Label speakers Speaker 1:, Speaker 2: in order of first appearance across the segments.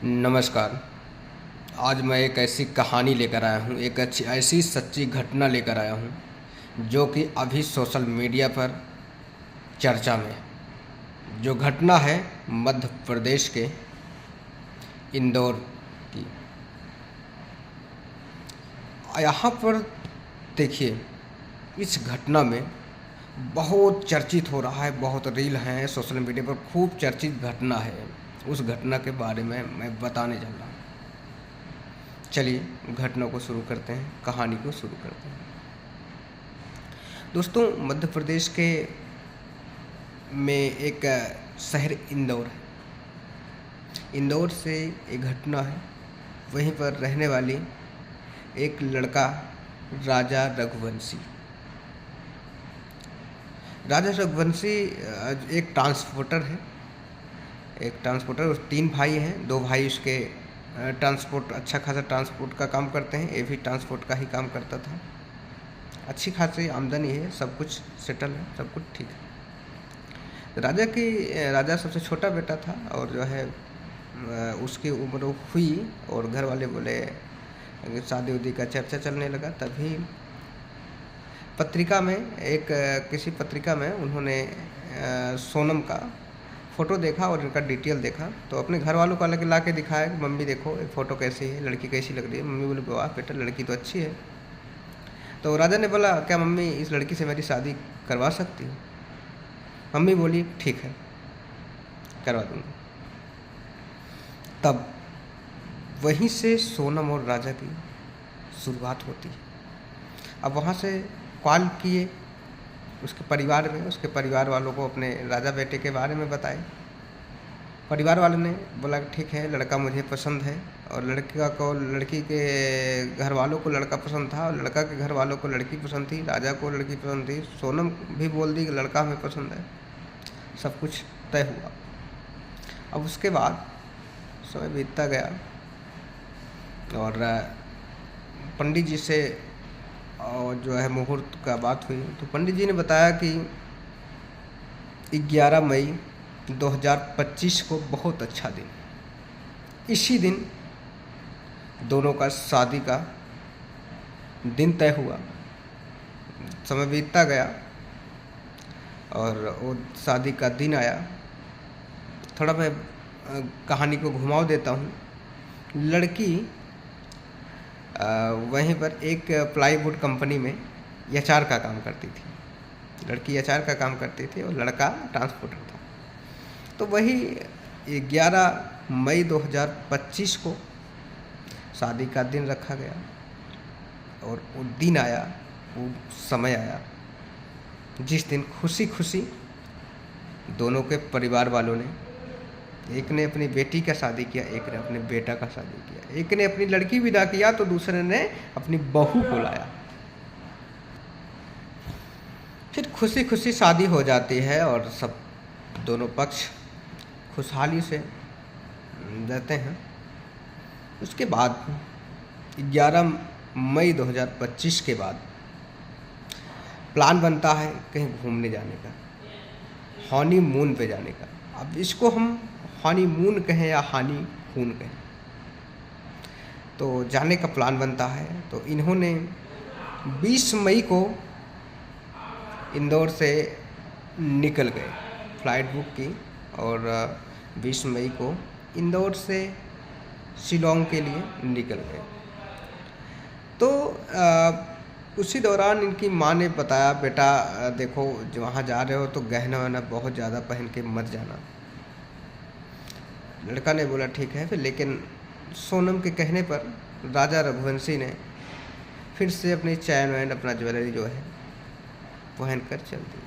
Speaker 1: नमस्कार। आज मैं एक ऐसी कहानी लेकर आया हूँ, एक अच्छी ऐसी सच्ची घटना लेकर आया हूँ जो कि अभी सोशल मीडिया पर चर्चा में है। जो घटना है मध्य प्रदेश के इंदौर की। यहाँ पर देखिए, इस घटना में बहुत चर्चित हो रहा है, बहुत रील हैं सोशल मीडिया पर, खूब चर्चित घटना है। उस घटना के बारे में मैं बताने चल रहा हूँ। चलिए घटना को शुरू करते हैं, कहानी को शुरू करते हैं। दोस्तों, मध्य प्रदेश के में एक शहर इंदौर है। इंदौर से एक घटना है। वहीं पर रहने वाली एक लड़का राजा रघुवंशी एक ट्रांसपोर्टर है। तीन भाई हैं, दो भाई उसके ट्रांसपोर्ट, अच्छा खासा ट्रांसपोर्ट का काम करते हैं। ये भी ट्रांसपोर्ट का ही काम करता था। अच्छी खासी आमदनी है, सब कुछ सेटल है, सब कुछ ठीक है। राजा सबसे छोटा बेटा था और जो है उसकी उम्र हुई और घर वाले बोले, शादी उदी का चर्चा चलने लगा। तभी किसी पत्रिका में उन्होंने सोनम का फ़ोटो देखा और इनका डिटेल देखा, तो अपने घर वालों को ला के दिखाया कि मम्मी देखो एक फ़ोटो कैसी है, लड़की कैसी लग रही है। मम्मी बोले, वाह बेटा, लड़की तो अच्छी है। तो राजा ने बोला, क्या मम्मी इस लड़की से मेरी शादी करवा सकती हो? मम्मी बोली, ठीक है, करवा दूँगी। तब वहीं से सोनम और राजा की शुरुआत होती है। अब वहाँ से कॉल किए उसके परिवार वालों को अपने राजा बेटे के बारे में बताए। परिवार वालों ने बोला कि ठीक है, लड़का मुझे पसंद है। और लड़की के घर वालों को लड़का पसंद था और लड़का के घर वालों को लड़की पसंद थी। राजा को लड़की पसंद थी। सोनम भी बोल दी कि लड़का हमें पसंद है। सब कुछ तय हुआ। अब उसके बाद समय बीतता गया और पंडित जी से और जो है मुहूर्त का बात हुई, तो पंडित जी ने बताया कि 11 मई 2025 को बहुत अच्छा दिन, इसी दिन दोनों का शादी का दिन तय हुआ। समय बीतता गया और वो शादी का दिन आया। थोड़ा मैं कहानी को घुमाव देता हूँ। लड़की वहीं पर एक प्लाईवुड कंपनी में एचआर का काम करती थी। लड़की एचआर का काम करती थी और लड़का ट्रांसपोर्टर था। तो वही 11 मई 2025 को शादी का दिन रखा गया और वो दिन आया, वो समय आया जिस दिन खुशी खुशी दोनों के परिवार वालों ने, एक ने अपनी बेटी का शादी किया, एक ने अपने बेटा का शादी किया, एक ने अपनी लड़की विदा किया तो दूसरे ने अपनी बहू को लाया। फिर खुशी खुशी शादी हो जाती है और सब दोनों पक्ष खुशहाली से रहते हैं। उसके बाद 11 मई 2025 के बाद प्लान बनता है कहीं घूमने जाने का, हनीमून पे जाने का। अब इसको हम हनीमून कहें या हानी खून कहें, तो जाने का प्लान बनता है। तो इन्होंने 20 मई को इंदौर से निकल गए, फ़्लाइट बुक की और 20 मई को इंदौर से शिलोंग के लिए निकल गए। तो उसी दौरान इनकी माँ ने बताया, बेटा देखो, जो वहाँ जा रहे हो तो गहना वहना बहुत ज़्यादा पहन के मत जाना। लड़का ने बोला ठीक है। फिर लेकिन सोनम के कहने पर राजा रघुवंशी ने फिर से अपनी चैन वैन, अपना ज्वेलरी जो है पहन कर चल दी।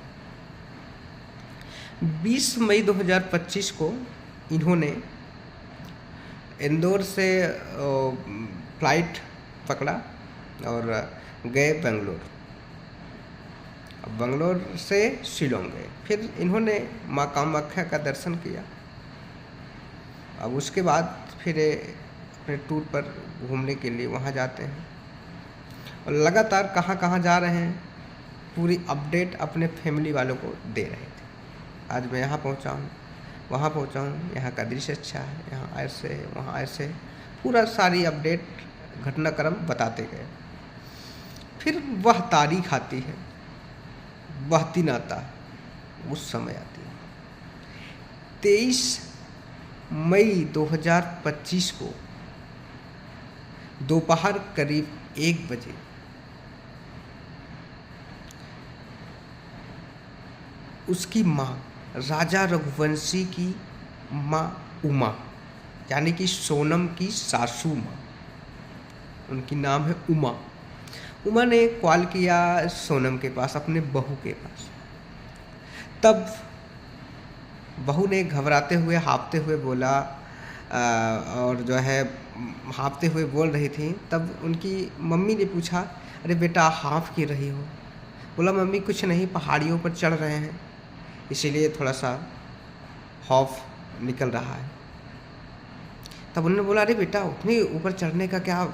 Speaker 1: 20 मई 2025 को इन्होंने इंदौर से फ्लाइट पकड़ा और गए बेंगलोर। अब बेंगलोर से शिलोंग गए। फिर इन्होंने माँ कामाख्या का दर्शन किया। अब उसके बाद फिर अपने टूर पर घूमने के लिए वहाँ जाते हैं और लगातार कहाँ कहाँ जा रहे हैं पूरी अपडेट अपने फैमिली वालों को दे रहे थे। आज मैं यहाँ पहुँचा हूँ, वहाँ पहुँचा हूँ, यहाँ का दृश्य अच्छा है, यहाँ ऐसे है, वहाँ ऐसे है, पूरा सारी अपडेट घटनाक्रम बताते गए। फिर वह तारीख आती है, वह दिन आता है, उस समय आती है 23 मई 2025 को दोपहर करीब 1 बजे उसकी माँ राजा रघुवंशी की माँ उमा, यानी कि सोनम की सासू माँ, उनकी नाम है उमा। उमा ने कॉल किया सोनम के पास, अपने बहू के पास। तब बहू ने घबराते हुए, हाँफते हुए बोला, और जो है हाँफते हुए बोल रही थी। तब उनकी मम्मी ने पूछा, अरे बेटा हाँफ क्यों रही हो? बोला मम्मी कुछ नहीं, पहाड़ियों पर चढ़ रहे हैं इसीलिए थोड़ा सा खौफ निकल रहा है। तब उन्होंने बोला, अरे बेटा उतने ऊपर चढ़ने का क्या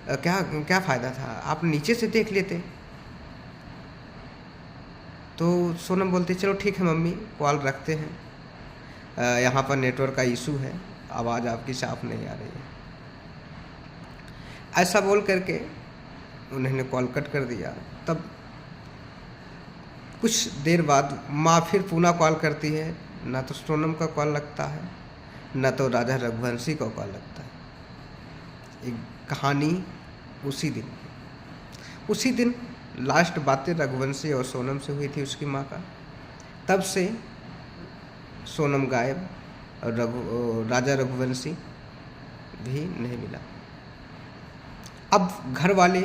Speaker 1: क्या फ़ायदा था, आप नीचे से देख लेते। तो सोनम बोलते, चलो ठीक है मम्मी, कॉल रखते हैं, यहाँ पर नेटवर्क का इशू है, आवाज़ आपकी साफ नहीं आ रही है। ऐसा बोल करके उन्होंने कॉल कट कर दिया। तब कुछ देर बाद माँ फिर पुनः कॉल करती है, ना तो सोनम का कॉल लगता है, ना तो राजा रघुवंशी का कॉल लगता है। एक कहानी उसी दिन लास्ट बातें रघुवंशी और सोनम से हुई थी उसकी माँ का। तब से सोनम गायब और राजा रघुवंशी भी नहीं मिला। अब घर वाले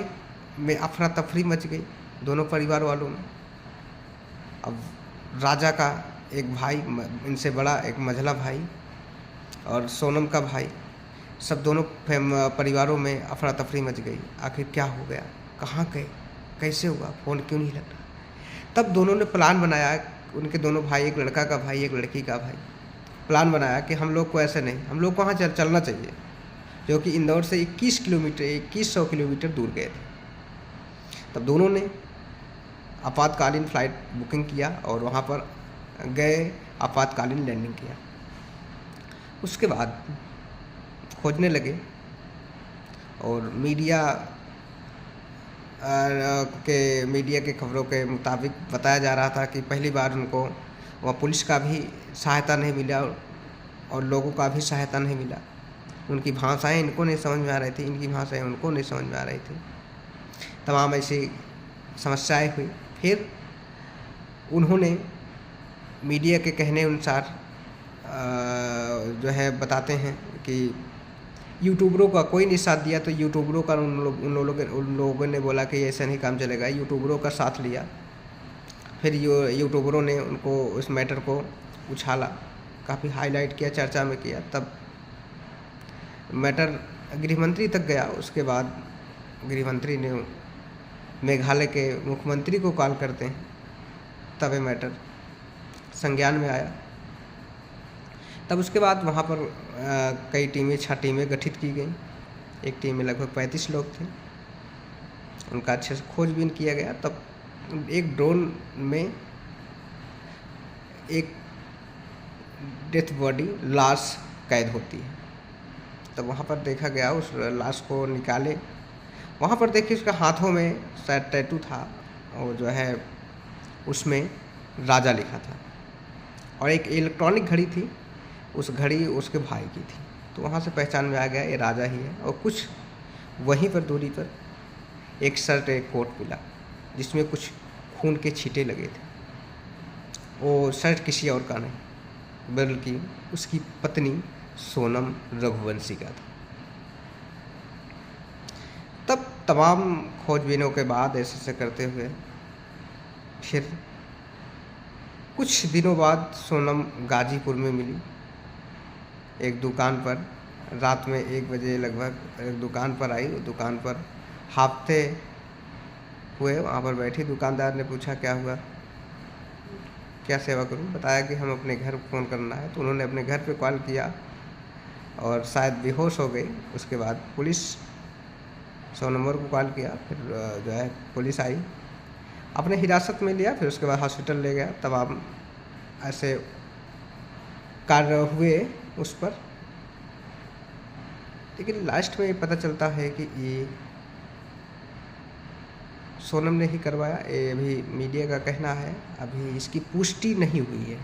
Speaker 1: में अफरा तफरी मच गई, दोनों परिवार वालों में। अब राजा का एक भाई, इनसे बड़ा एक मझला भाई, और सोनम का भाई, सब दोनों परिवारों में अफरा तफरी मच गई। आखिर क्या हो गया, कहाँ गए, कैसे हुआ, फ़ोन क्यों नहीं लग रहा? तब दोनों ने प्लान बनाया, उनके दोनों भाई, एक लड़का का भाई एक लड़की का भाई, प्लान बनाया कि हम लोग को ऐसे नहीं, हम लोग को वहाँ चलना चाहिए, जो कि इंदौर से 2100 किलोमीटर दूर गए थे। तब दोनों ने आपातकालीन फ़्लाइट बुकिंग किया और वहाँ पर गए, आपातकालीन लैंडिंग किया। उसके बाद खोजने लगे और मीडिया के खबरों के मुताबिक बताया जा रहा था कि पहली बार उनको वहाँ पुलिस का भी सहायता नहीं मिला और लोगों का भी सहायता नहीं मिला। उनकी भाषाएं इनको नहीं समझ में आ रही थी, इनकी भाषाएं उनको नहीं समझ में आ रही थी। तमाम ऐसी समस्याएं हुई। फिर उन्होंने मीडिया के कहने अनुसार जो है बताते हैं कि यूट्यूबरों का कोई नहीं साथ दिया, तो यूट्यूबरों का उन लोगों ने बोला कि ऐसा नहीं काम चलेगा, यूट्यूबरों का साथ लिया। फिर यूट्यूबरों ने उनको उस मैटर को उछाला, काफ़ी हाईलाइट किया, चर्चा में किया। तब मैटर गृहमंत्री तक गया। उसके बाद गृहमंत्री ने मेघालय के मुख्यमंत्री को कॉल करते हैं, तब ये मैटर संज्ञान में आया। तब उसके बाद वहाँ पर कई टीमें, 6 टीमें गठित की गई। एक टीम में लगभग 35 लोग थे, उनका अच्छे से खोजबीन किया गया। तब एक ड्रोन में एक डेथ बॉडी, लाश कैद होती है। तब वहाँ पर देखा गया, उस लाश को निकाले। वहाँ पर देखिए उसका हाथों में शायद टैटू था और जो है उसमें राजा लिखा था, और एक इलेक्ट्रॉनिक घड़ी थी, उस घड़ी उसके भाई की थी। तो वहाँ से पहचान में आ गया ये राजा ही है। और कुछ वहीं पर दूरी पर एक शर्ट, एक कोट मिला जिसमें कुछ खून के छींटे लगे थे। वो शर्ट किसी और का नहीं बल्कि उसकी पत्नी सोनम रघुवंशी का था। तब तमाम खोजबीनों के बाद ऐसे करते हुए फिर कुछ दिनों बाद सोनम गाजीपुर में मिली, एक दुकान पर। रात में 1 बजे लगभग एक दुकान पर आई। दुकान पर हाँफते हुए वहाँ पर बैठी। दुकानदार ने पूछा क्या हुआ, क्या सेवा करूं? बताया कि हम अपने घर फ़ोन करना है। तो उन्होंने अपने घर पे कॉल किया और शायद बेहोश हो गई। उसके बाद पुलिस 100 नंबर को कॉल किया। फिर जो है पुलिस आई, अपने हिरासत में लिया, फिर उसके बाद हॉस्पिटल ले गया। तब आप ऐसे कार्य हुए उस पर, लेकिन लास्ट में ये पता चलता है कि ये सोनम ने ही करवाया। ये अभी मीडिया का कहना है, अभी इसकी पुष्टि नहीं हुई है,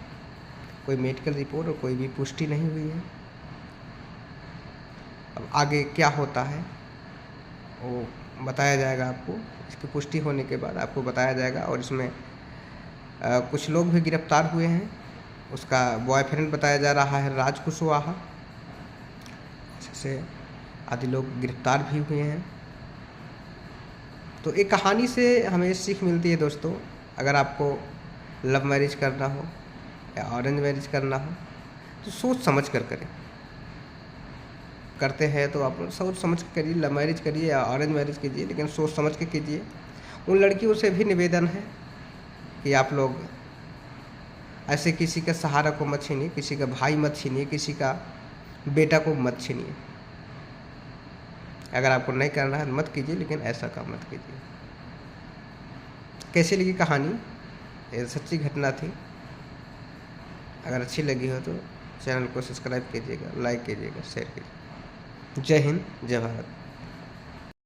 Speaker 1: कोई मेडिकल रिपोर्ट और कोई भी पुष्टि नहीं हुई है। अब आगे क्या होता है वो बताया जाएगा आपको, इसकी पुष्टि होने के बाद आपको बताया जाएगा। और इसमें कुछ लोग भी गिरफ्तार हुए हैं। उसका बॉयफ्रेंड बताया जा रहा है राज कुशवाहा, जैसे आदि लोग गिरफ्तार भी हुए हैं। तो एक कहानी से हमें सीख मिलती है दोस्तों, अगर आपको लव मैरिज करना हो या ऑरेंज मैरिज करना हो तो सोच समझ कर करें। करते हैं तो आप सोच समझ कर करिए, लव मैरिज करिए या ऑरेंज मैरिज कीजिए, लेकिन सोच समझ के कीजिए। उन लड़कियों से भी निवेदन है कि आप लोग ऐसे किसी का सहारा को मत छीनिए, किसी का भाई मत छीनिए, किसी का बेटा को मत छीनिए। अगर आपको नहीं करना है मत कीजिए, लेकिन ऐसा काम मत कीजिए। कैसी लगी कहानी? ये सच्ची घटना थी। अगर अच्छी लगी हो तो चैनल को सब्सक्राइब कीजिएगा, लाइक कीजिएगा, शेयर कीजिएगा। जय हिंद, जय भारत।